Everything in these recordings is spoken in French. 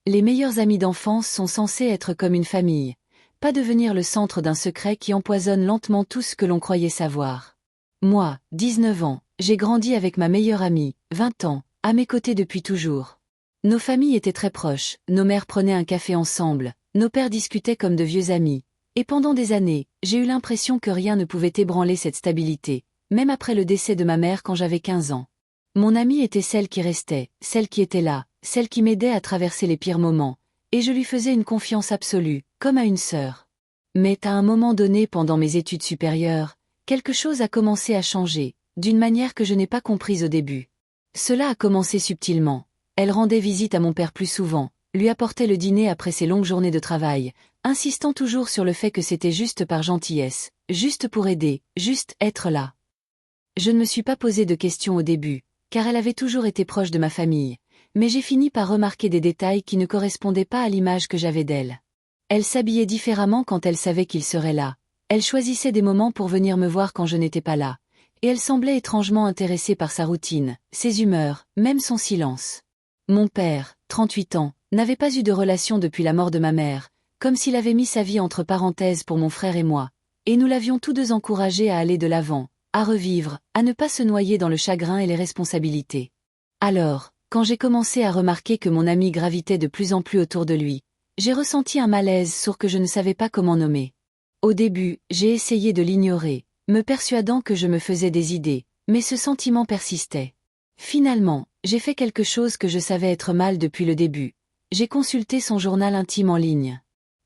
Les meilleurs amis d'enfance sont censés être comme une famille, pas devenir le centre d'un secret qui empoisonne lentement tout ce que l'on croyait savoir. Moi, 19 ans, j'ai grandi avec ma meilleure amie, 20 ans, à mes côtés depuis toujours. Nos familles étaient très proches, nos mères prenaient un café ensemble, nos pères discutaient comme de vieux amis, et pendant des années, j'ai eu l'impression que rien ne pouvait ébranler cette stabilité, même après le décès de ma mère quand j'avais 15 ans. Mon amie était celle qui restait, celle qui était là, celle qui m'aidait à traverser les pires moments, et je lui faisais une confiance absolue, comme à une sœur. Mais à un moment donné pendant mes études supérieures, quelque chose a commencé à changer, d'une manière que je n'ai pas comprise au début. Cela a commencé subtilement. Elle rendait visite à mon père plus souvent, lui apportait le dîner après ses longues journées de travail, insistant toujours sur le fait que c'était juste par gentillesse, juste pour aider, juste être là. Je ne me suis pas posé de questions au début, car elle avait toujours été proche de ma famille, mais j'ai fini par remarquer des détails qui ne correspondaient pas à l'image que j'avais d'elle. Elle s'habillait différemment quand elle savait qu'il serait là, elle choisissait des moments pour venir me voir quand je n'étais pas là, et elle semblait étrangement intéressée par sa routine, ses humeurs, même son silence. Mon père, 38 ans, n'avait pas eu de relation depuis la mort de ma mère, comme s'il avait mis sa vie entre parenthèses pour mon frère et moi, et nous l'avions tous deux encouragé à aller de l'avant, à revivre, à ne pas se noyer dans le chagrin et les responsabilités. Alors, quand j'ai commencé à remarquer que mon ami gravitait de plus en plus autour de lui, j'ai ressenti un malaise sourd que je ne savais pas comment nommer. Au début, j'ai essayé de l'ignorer, me persuadant que je me faisais des idées, mais ce sentiment persistait. Finalement, j'ai fait quelque chose que je savais être mal depuis le début. J'ai consulté son journal intime en ligne.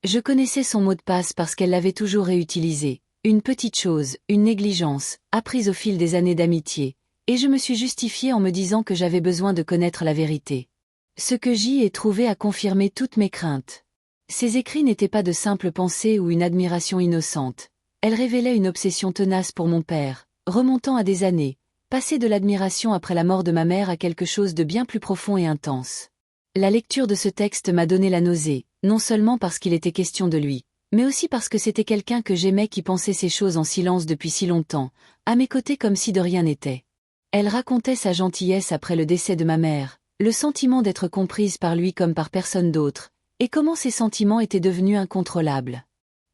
Je connaissais son mot de passe parce qu'elle l'avait toujours réutilisé. Une petite chose, une négligence, apprise au fil des années d'amitié, et je me suis justifiée en me disant que j'avais besoin de connaître la vérité. Ce que j'y ai trouvé a confirmé toutes mes craintes. Ces écrits n'étaient pas de simples pensées ou une admiration innocente. Elles révélaient une obsession tenace pour mon père, remontant à des années, passé de l'admiration après la mort de ma mère à quelque chose de bien plus profond et intense. La lecture de ce texte m'a donné la nausée, non seulement parce qu'il était question de lui, mais aussi parce que c'était quelqu'un que j'aimais qui pensait ces choses en silence depuis si longtemps, à mes côtés comme si de rien n'était. Elle racontait sa gentillesse après le décès de ma mère, le sentiment d'être comprise par lui comme par personne d'autre, et comment ces sentiments étaient devenus incontrôlables.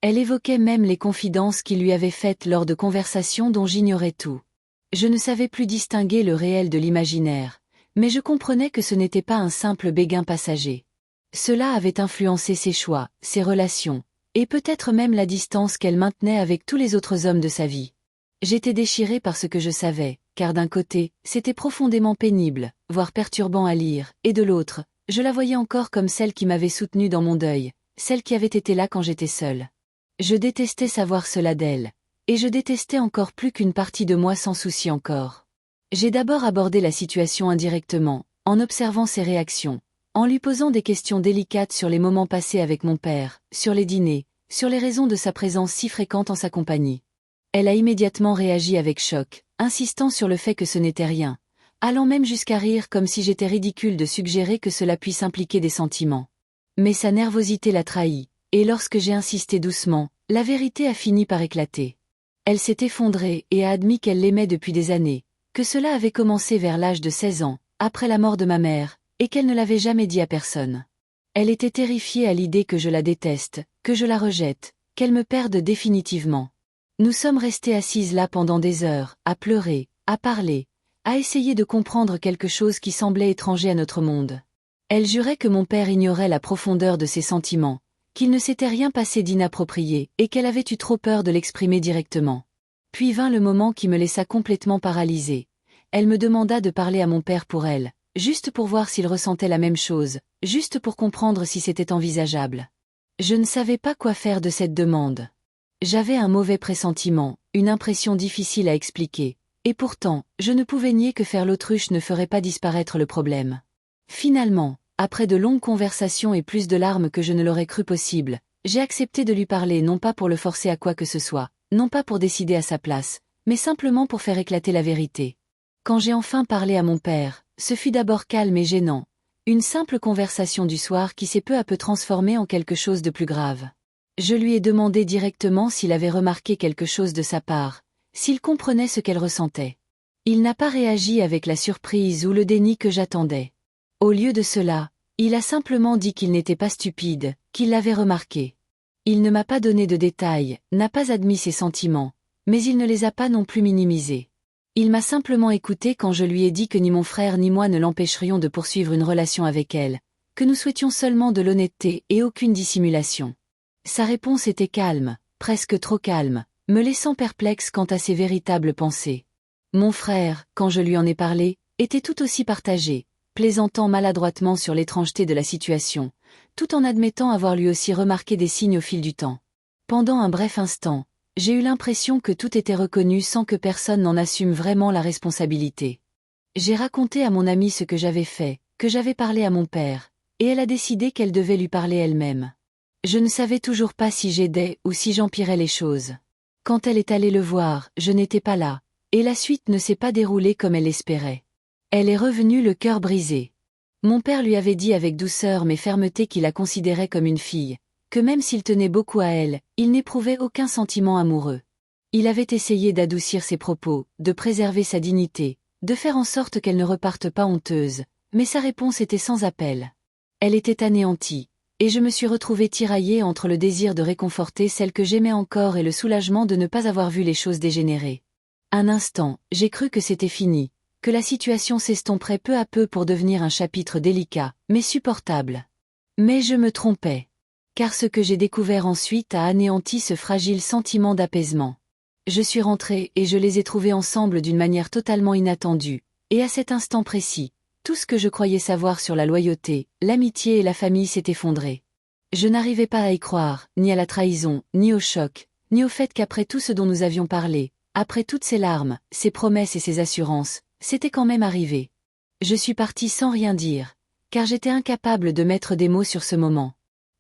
Elle évoquait même les confidences qu'il lui avait faites lors de conversations dont j'ignorais tout. Je ne savais plus distinguer le réel de l'imaginaire, mais je comprenais que ce n'était pas un simple béguin passager. Cela avait influencé ses choix, ses relations, et peut-être même la distance qu'elle maintenait avec tous les autres hommes de sa vie. J'étais déchirée par ce que je savais, car d'un côté, c'était profondément pénible, voire perturbant à lire, et de l'autre, je la voyais encore comme celle qui m'avait soutenue dans mon deuil, celle qui avait été là quand j'étais seule. Je détestais savoir cela d'elle, et je détestais encore plus qu'une partie de moi s'en soucie encore. J'ai d'abord abordé la situation indirectement, en observant ses réactions, en lui posant des questions délicates sur les moments passés avec mon père, sur les dîners, sur les raisons de sa présence si fréquente en sa compagnie. Elle a immédiatement réagi avec choc, insistant sur le fait que ce n'était rien, allant même jusqu'à rire comme si j'étais ridicule de suggérer que cela puisse impliquer des sentiments. Mais sa nervosité l'a trahi, et lorsque j'ai insisté doucement, la vérité a fini par éclater. Elle s'est effondrée et a admis qu'elle l'aimait depuis des années, que cela avait commencé vers l'âge de 16 ans, après la mort de ma mère, et qu'elle ne l'avait jamais dit à personne. Elle était terrifiée à l'idée que je la déteste, que je la rejette, qu'elle me perde définitivement. Nous sommes restés assises là pendant des heures, à pleurer, à parler, à essayer de comprendre quelque chose qui semblait étranger à notre monde. Elle jurait que mon père ignorait la profondeur de ses sentiments, qu'il ne s'était rien passé d'inapproprié et qu'elle avait eu trop peur de l'exprimer directement. Puis vint le moment qui me laissa complètement paralysée. Elle me demanda de parler à mon père pour elle, juste pour voir s'il ressentait la même chose, juste pour comprendre si c'était envisageable. Je ne savais pas quoi faire de cette demande. J'avais un mauvais pressentiment, une impression difficile à expliquer, et pourtant, je ne pouvais nier que faire l'autruche ne ferait pas disparaître le problème. Finalement, après de longues conversations et plus de larmes que je ne l'aurais cru possible, j'ai accepté de lui parler non pas pour le forcer à quoi que ce soit, non pas pour décider à sa place, mais simplement pour faire éclater la vérité. Quand j'ai enfin parlé à mon père, ce fut d'abord calme et gênant, une simple conversation du soir qui s'est peu à peu transformée en quelque chose de plus grave. Je lui ai demandé directement s'il avait remarqué quelque chose de sa part, s'il comprenait ce qu'elle ressentait. Il n'a pas réagi avec la surprise ou le déni que j'attendais. Au lieu de cela, Il a simplement dit qu'il n'était pas stupide, qu'il l'avait remarqué. Il ne m'a pas donné de détails, n'a pas admis ses sentiments, mais il ne les a pas non plus minimisés. Il m'a simplement écouté quand je lui ai dit que ni mon frère ni moi ne l'empêcherions de poursuivre une relation avec elle, que nous souhaitions seulement de l'honnêteté et aucune dissimulation. Sa réponse était calme, presque trop calme, me laissant perplexe quant à ses véritables pensées. Mon frère, quand je lui en ai parlé, était tout aussi partagé, plaisantant maladroitement sur l'étrangeté de la situation, tout en admettant avoir lui aussi remarqué des signes au fil du temps. Pendant un bref instant, j'ai eu l'impression que tout était reconnu sans que personne n'en assume vraiment la responsabilité. J'ai raconté à mon amie ce que j'avais fait, que j'avais parlé à mon père, et elle a décidé qu'elle devait lui parler elle-même. Je ne savais toujours pas si j'aidais ou si j'empirais les choses. Quand elle est allée le voir, je n'étais pas là, et la suite ne s'est pas déroulée comme elle l'espérait. Elle est revenue le cœur brisé. Mon père lui avait dit avec douceur mais fermeté qu'il la considérait comme une fille, que même s'il tenait beaucoup à elle, il n'éprouvait aucun sentiment amoureux. Il avait essayé d'adoucir ses propos, de préserver sa dignité, de faire en sorte qu'elle ne reparte pas honteuse, mais sa réponse était sans appel. Elle était anéantie, et je me suis retrouvée tiraillée entre le désir de réconforter celle que j'aimais encore et le soulagement de ne pas avoir vu les choses dégénérer. Un instant, j'ai cru que c'était fini, que la situation s'estomperait peu à peu pour devenir un chapitre délicat, mais supportable. Mais je me trompais. Car ce que j'ai découvert ensuite a anéanti ce fragile sentiment d'apaisement. Je suis rentrée et je les ai trouvés ensemble d'une manière totalement inattendue, et à cet instant précis, tout ce que je croyais savoir sur la loyauté, l'amitié et la famille s'est effondré. Je n'arrivais pas à y croire, ni à la trahison, ni au choc, ni au fait qu'après tout ce dont nous avions parlé, après toutes ces larmes, ces promesses et ces assurances, c'était quand même arrivé. Je suis partie sans rien dire, car j'étais incapable de mettre des mots sur ce moment.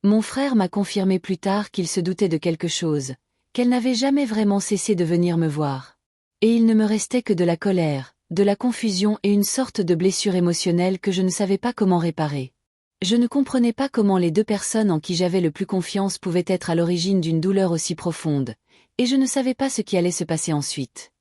Mon frère m'a confirmé plus tard qu'il se doutait de quelque chose, qu'elle n'avait jamais vraiment cessé de venir me voir. Et il ne me restait que de la colère, de la confusion et une sorte de blessure émotionnelle que je ne savais pas comment réparer. Je ne comprenais pas comment les deux personnes en qui j'avais le plus confiance pouvaient être à l'origine d'une douleur aussi profonde, et je ne savais pas ce qui allait se passer ensuite.